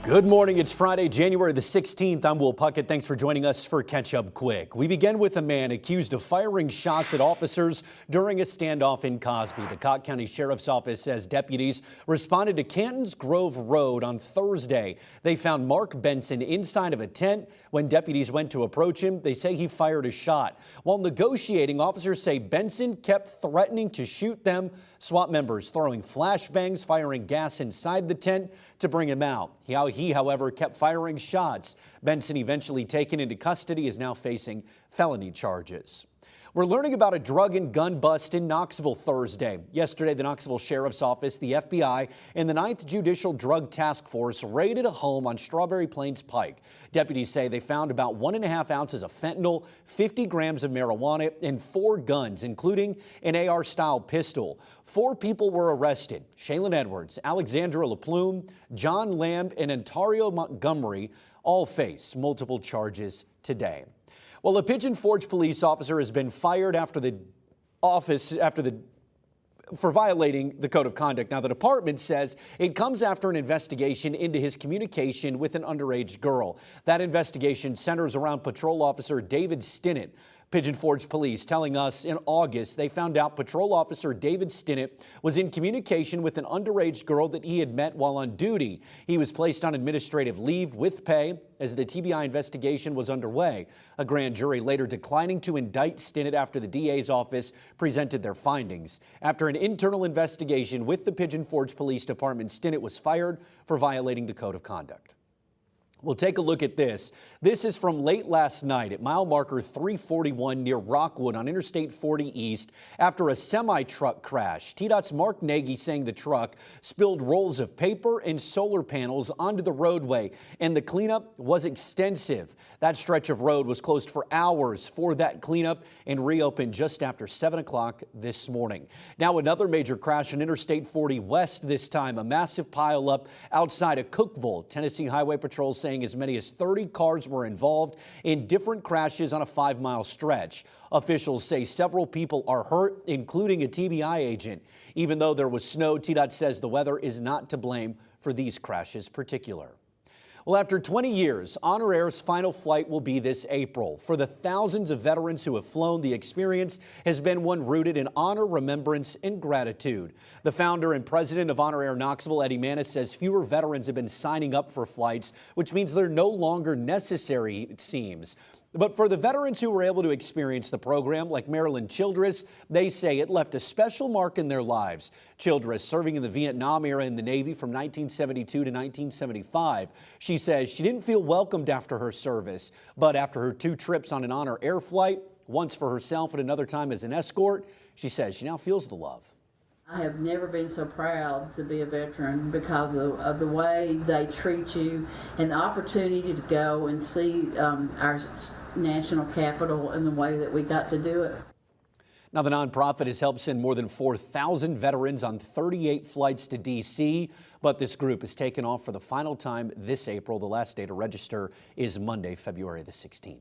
Good morning. It's Friday, January the 16th. I'm Will Puckett. Thanks for joining us for Catch Up Quick. We begin with a man accused of firing shots at officers during a standoff in Cosby. The Cocke County Sheriff's Office says deputies responded to Canton's Grove Road on Thursday. They found Mark Benson inside of a tent. When deputies went to approach him, they say he fired a shot. While negotiating, officers say Benson kept threatening to shoot them. SWAT members throwing flashbangs, firing gas inside the tent to bring him out. He, however, kept firing shots. Benson, eventually taken into custody, is now facing felony charges. We're learning about a drug and gun bust in Knoxville Thursday. Yesterday, the Knoxville Sheriff's Office, the FBI, and the 9th Judicial Drug Task Force raided a home on Strawberry Plains Pike. Deputies say they found about 1.5 ounces of fentanyl, 50 grams of marijuana, and 4 guns, including an AR-style pistol. 4 people were arrested. Shaylin Edwards, Alexandra LaPlume, John Lamb, and Ontario Montgomery all face multiple charges today. Well, a Pigeon Forge police officer has been fired for violating the code of conduct. Now, the department says it comes after an investigation into his communication with an underage girl. That investigation centers around patrol officer David Stinnett. Pigeon Forge police telling us in August they found out patrol officer David Stinnett was in communication with an underage girl that he had met while on duty. He was placed on administrative leave with pay as the TBI investigation was underway. A grand jury later declining to indict Stinnett after the DA's office presented their findings. After an internal investigation with the Pigeon Forge Police Department, Stinnett was fired for violating the code of conduct. We'll take a look at this. This is from late last night at mile marker 341 near Rockwood on Interstate 40 East after a semi-truck crash. TDOT's Mark Nagy saying the truck spilled rolls of paper and solar panels onto the roadway, and the cleanup was extensive. That stretch of road was closed for hours for that cleanup and reopened just after 7 o'clock this morning. Now another major crash on Interstate 40 West, this time a massive pileup outside of Cookeville. Tennessee Highway Patrol saying as many as 30 cars were involved in different crashes on a 5-mile stretch. Officials say several people are hurt, including a TBI agent. Even though there was snow, TDOT says the weather is not to blame for these crashes particular. Well, after 20 years, Honor Air's final flight will be this April. For the thousands of veterans who have flown, the experience has been one rooted in honor, remembrance, and gratitude. The founder and president of Honor Air Knoxville, Eddie Manis, says fewer veterans have been signing up for flights, which means they're no longer necessary, it seems. But for the veterans who were able to experience the program, like Marilyn Childress, they say it left a special mark in their lives. Childress, serving in the Vietnam era in the Navy from 1972 to 1975. She says she didn't feel welcomed after her service, but after her 2 trips on an Honor Air flight, once for herself and another time as an escort, she says she now feels the love. I have never been so proud to be a veteran because of the way they treat you and the opportunity to go and see our national capital and the way that we got to do it. Now, the nonprofit has helped send more than 4,000 veterans on 38 flights to D.C., but this group is taken off for the final time this April. The last day to register is Monday, February the 16th.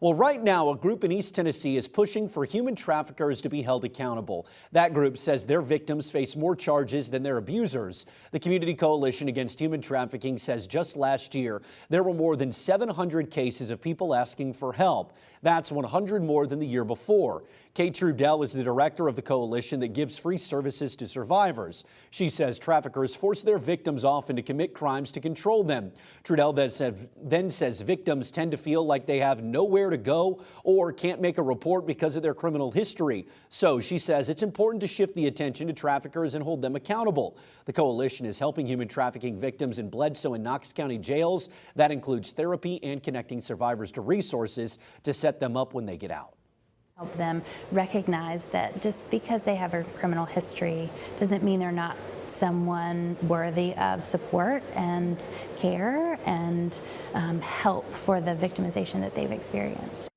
Well, right now, a group in East Tennessee is pushing for human traffickers to be held accountable. That group says their victims face more charges than their abusers. The Community Coalition Against Human Trafficking says just last year, there were more than 700 cases of people asking for help. That's 100 more than the year before. Kate Trudell is the director of the coalition that gives free services to survivors. She says traffickers force their victims often to commit crimes to control them. Trudell then says victims tend to feel like they have nowhere to go or can't make a report because of their criminal history. So she says it's important to shift the attention to traffickers and hold them accountable. The coalition is helping human trafficking victims in Bledsoe and Knox County jails. That includes therapy and connecting survivors to resources to set them up when they get out. Help them recognize that just because they have a criminal history doesn't mean they're not someone worthy of support and care and help for the victimization that they've experienced.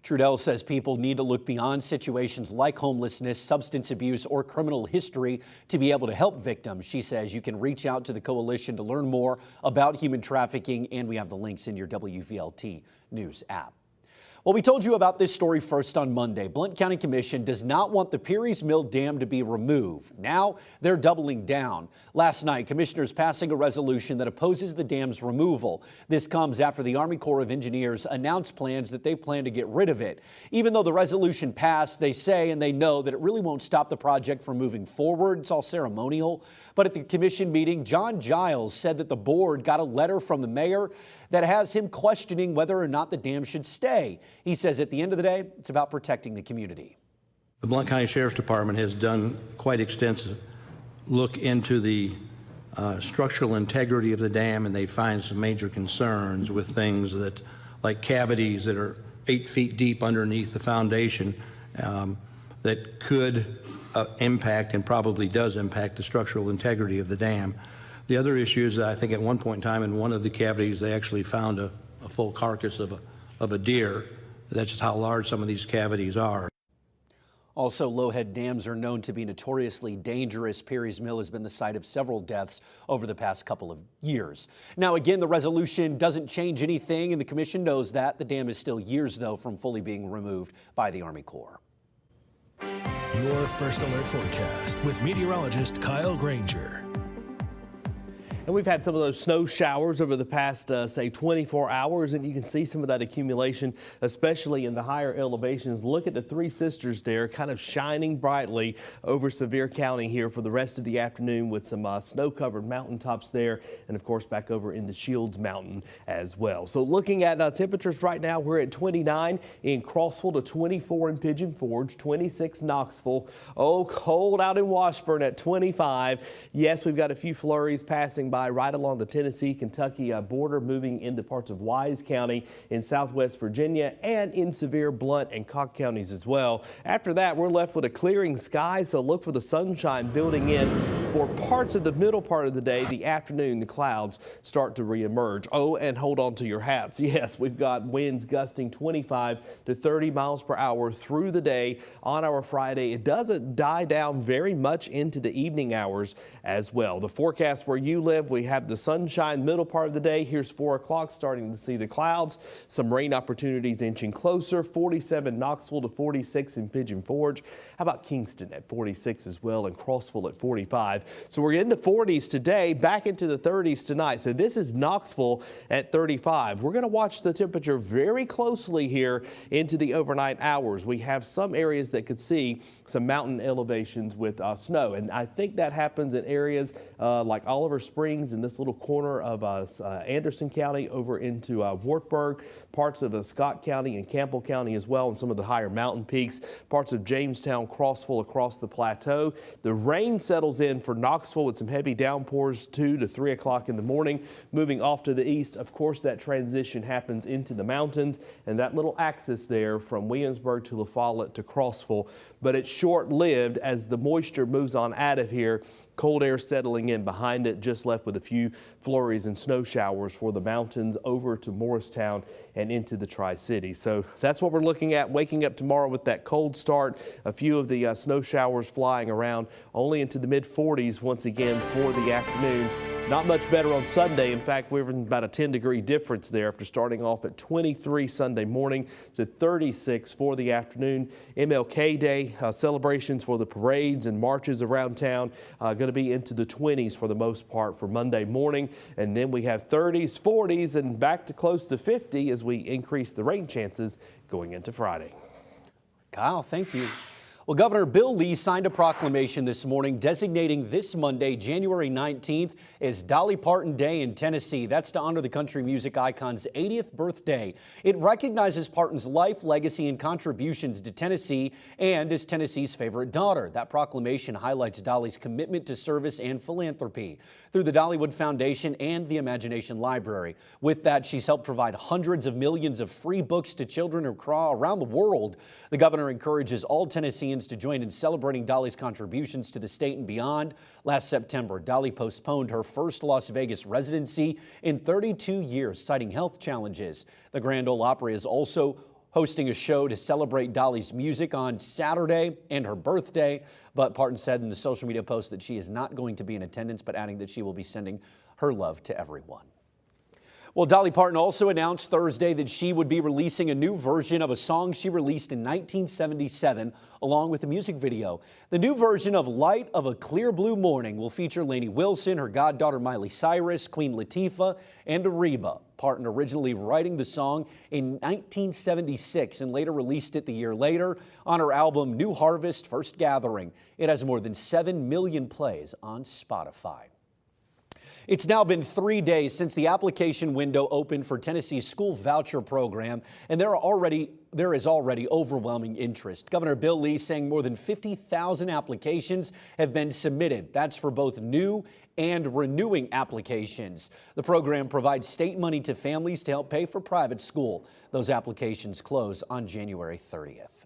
Trudell says people need to look beyond situations like homelessness, substance abuse, or criminal history to be able to help victims. She says you can reach out to the coalition to learn more about human trafficking, and we have the links in your WVLT News app. Well, we told you about this story first on Monday. Blount County Commission does not want the Peary's Mill Dam to be removed. Now they're doubling down. Last night, commissioners passing a resolution that opposes the dam's removal. This comes after the Army Corps of Engineers announced plans that they plan to get rid of it. Even though the resolution passed, they say and they know that it really won't stop the project from moving forward. It's all ceremonial. But at the commission meeting, John Giles said that the board got a letter from the mayor that has him questioning whether or not the dam should stay. He says at the end of the day, it's about protecting the community. The Blount County Sheriff's Department has done quite extensive look into the structural integrity of the dam, and they find some major concerns with things that, like cavities that are 8 feet deep underneath the foundation, that could impact and probably does impact the structural integrity of the dam. The other issue is that I think at one point in time in one of the cavities they actually found a full carcass of a deer. That's just how large some of these cavities are. Also, low-head dams are known to be notoriously dangerous. Peary's Mill has been the site of several deaths over the past couple of years. Now, again, the resolution doesn't change anything, and the commission knows that. The dam is still years, though, from fully being removed by the Army Corps. Your First Alert forecast with meteorologist Kyle Granger. And we've had some of those snow showers over the past, say, 24 hours, and you can see some of that accumulation, especially in the higher elevations. Look at the Three Sisters there, kind of shining brightly over Sevier County here for the rest of the afternoon with some snow-covered mountaintops there, and of course back over into Shields Mountain as well. So looking at temperatures right now, we're at 29 in Crossville to 24 in Pigeon Forge, 26 Knoxville. Oh, cold out in Washburn at 25. Yes, we've got a few flurries passing by right along the Tennessee-Kentucky border, moving into parts of Wise County in southwest Virginia and in Sevier, Blount, and Cobb counties as well. After that, we're left with a clearing sky, so look for the sunshine building in for parts of the middle part of the day. The afternoon, the clouds start to reemerge. Oh, and hold on to your hats. Yes, we've got winds gusting 25 to 30 miles per hour through the day on our Friday. It doesn't die down very much into the evening hours as well. The forecast where you live, we have the sunshine middle part of the day. Here's 4 o'clock, starting to see the clouds. Some rain opportunities inching closer. 47 Knoxville to 46 in Pigeon Forge. How about Kingston at 46 as well, and Crossville at 45. So we're in the 40s today, back into the 30s tonight. So this is Knoxville at 35. We're going to watch the temperature very closely here into the overnight hours. We have some areas that could see some mountain elevations with snow, and I think that happens in areas like Oliver Springs in this little corner of Anderson County over into Wartburg, parts of Scott County and Campbell County as well, and some of the higher mountain peaks, parts of Jamestown, Crossville across the plateau. The rain settles in for Knoxville with some heavy downpours 2 to 3 o'clock in the morning. Moving off to the east, of course, that transition happens into the mountains, and that little axis there from Williamsburg to La Follette to Crossville, but it's short-lived as the moisture moves on out of here. Cold air settling in behind it, just left with a few flurries and snow showers for the mountains over to Morristown and into the Tri-Cities. So that's what we're looking at, waking up tomorrow with that cold start. A few of the snow showers flying around, only into the mid-40s once again for the afternoon. Not much better on Sunday. In fact, we're in about a 10-degree difference there after starting off at 23 Sunday morning to 36 for the afternoon. MLK Day celebrations for the parades and marches around town going to be into the 20s for the most part for Monday morning. And then we have 30s, 40s, and back to close to 50 as we increase the rain chances going into Friday. Kyle, thank you. Well, Governor Bill Lee signed a proclamation this morning designating this Monday, January 19th, as Dolly Parton Day in Tennessee. That's to honor the country music icon's 80th birthday. It recognizes Parton's life, legacy, and contributions to Tennessee and is Tennessee's favorite daughter. That proclamation highlights Dolly's commitment to service and philanthropy through the Dollywood Foundation and the Imagination Library. With that, she's helped provide hundreds of millions of free books to children around the world. The governor encourages all Tennesseans to join in celebrating Dolly's contributions to the state and beyond. Last September, Dolly postponed her first Las Vegas residency in 32 years, citing health challenges. The Grand Ole Opry is also hosting a show to celebrate Dolly's music on Saturday and her birthday, but Parton said in the social media post that she is not going to be in attendance, but adding that she will be sending her love to everyone. Well, Dolly Parton also announced Thursday that she would be releasing a new version of a song she released in 1977, along with a music video. The new version of Light of a Clear Blue Morning will feature Lainey Wilson, her goddaughter Miley Cyrus, Queen Latifah, and Reba. Parton originally writing the song in 1976 and later released it the year later on her album New Harvest First Gathering. It has more than 7 million plays on Spotify. It's now been 3 days since the application window opened for Tennessee's school voucher program, and there is already overwhelming interest. Governor Bill Lee saying more than 50,000 applications have been submitted. That's for both new and renewing applications. The program provides state money to families to help pay for private school. Those applications close on January 30th.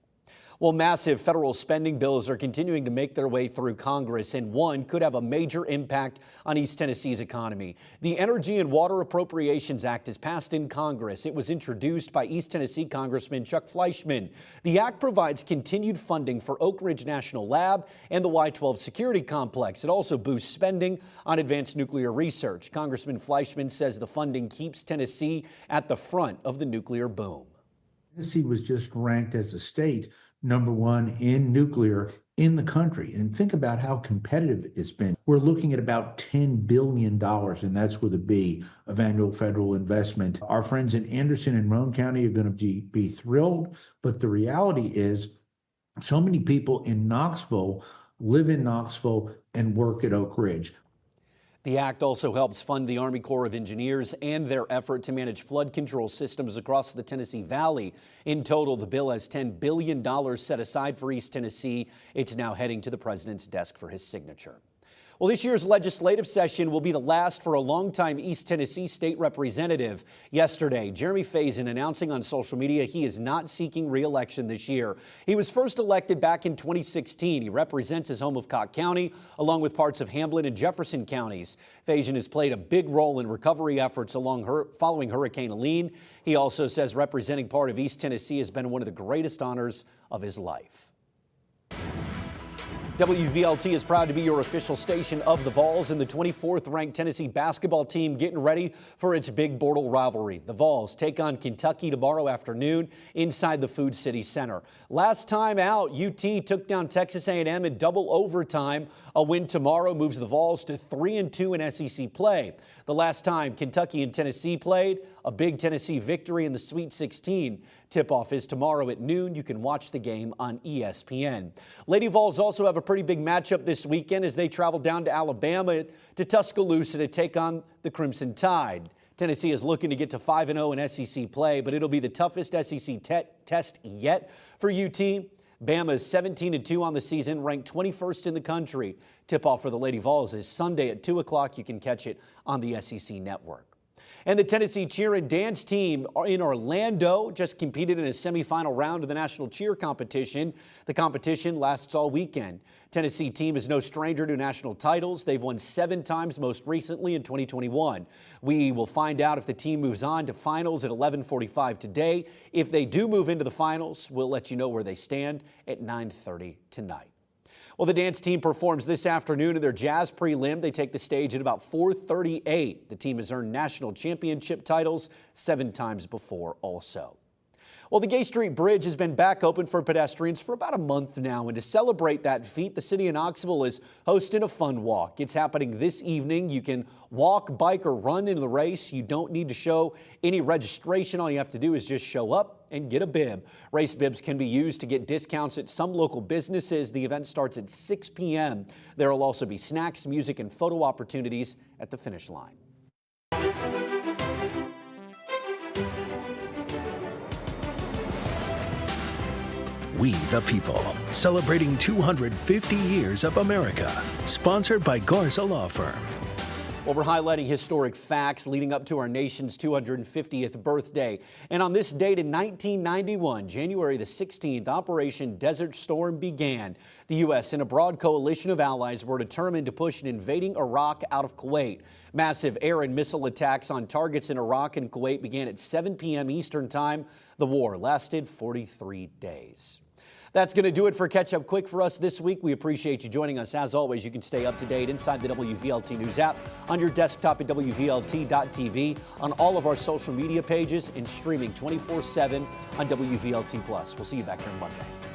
Well, massive federal spending bills are continuing to make their way through Congress, and one could have a major impact on East Tennessee's economy. The Energy and Water Appropriations Act is passed in Congress. It was introduced by East Tennessee Congressman Chuck Fleischman. The act provides continued funding for Oak Ridge National Lab and the Y-12 Security Complex. It also boosts spending on advanced nuclear research. Congressman Fleischman says the funding keeps Tennessee at the front of the nuclear boom. Tennessee was just ranked as a state #1 in nuclear in the country. And think about how competitive it's been. We're looking at about $10 billion, and that's with a B, of annual federal investment. Our friends in Anderson and Roane County are going to be thrilled, but the reality is so many people in Knoxville live in Knoxville and work at Oak Ridge. The act also helps fund the Army Corps of Engineers and their effort to manage flood control systems across the Tennessee Valley. In total, the bill has $10 billion set aside for East Tennessee. It's now heading to the president's desk for his signature. Well, this year's legislative session will be the last for a longtime East Tennessee state representative. Yesterday, Jeremy Faison announcing on social media he is not seeking re-election this year. He was first elected back in 2016. He represents his home of Cocke County, along with parts of Hamblin and Jefferson counties. Faison has played a big role in recovery efforts following Hurricane Helene. He also says representing part of East Tennessee has been one of the greatest honors of his life. WVLT is proud to be your official station of the Vols, and the 24th ranked Tennessee basketball team getting ready for its big Bortle rivalry. The Vols take on Kentucky tomorrow afternoon inside the Food City Center. Last time out, UT took down Texas A&M in double overtime. A win tomorrow moves the Vols to 3-2 in SEC play. The last time Kentucky and Tennessee played, a big Tennessee victory in the Sweet 16. Tip-off is tomorrow at noon. You can watch the game on ESPN. Lady Vols also have a pretty big matchup this weekend as they travel down to Alabama to Tuscaloosa to take on the Crimson Tide. Tennessee is looking to get to 5-0 in SEC play, but it'll be the toughest SEC test yet for UT. Bama is 17-2 on the season, ranked 21st in the country. Tip-off for the Lady Vols is Sunday at 2 o'clock. You can catch it on the SEC Network. And the Tennessee cheer and dance team in Orlando just competed in a semifinal round of the national cheer competition. The competition lasts all weekend. Tennessee team is no stranger to national titles. They've won 7 times, most recently in 2021. We will find out if the team moves on to finals at 11:45 today. If they do move into the finals, we'll let you know where they stand at 9:30 tonight. Well, the dance team performs this afternoon in their jazz prelim. They take the stage at about 4:38. The team has earned national championship titles 7 times before also. Well, the Gay Street Bridge has been back open for pedestrians for about a month now, and to celebrate that feat, the city of Knoxville is hosting a fun walk. It's happening this evening. You can walk, bike, or run in the race. You don't need to show any registration. All you have to do is just show up and get a bib. Race bibs can be used to get discounts at some local businesses. The event starts at 6 p.m. There will also be snacks, music, and photo opportunities at the finish line. We the People, celebrating 250 years of America. Sponsored by Garza Law Firm. Well, we're highlighting historic facts leading up to our nation's 250th birthday. And on this date in 1991, January the 16th, Operation Desert Storm began. The U.S. and a broad coalition of allies were determined to push an invading Iraq out of Kuwait. Massive air and missile attacks on targets in Iraq and Kuwait began at 7 p.m. Eastern Time. The war lasted 43 days. That's going to do it for Catch Up Quick for us this week. We appreciate you joining us. As always, you can stay up to date inside the WVLT News app, on your desktop at WVLT.tv, on all of our social media pages, and streaming 24/7 on WVLT+. We'll see you back here on Monday.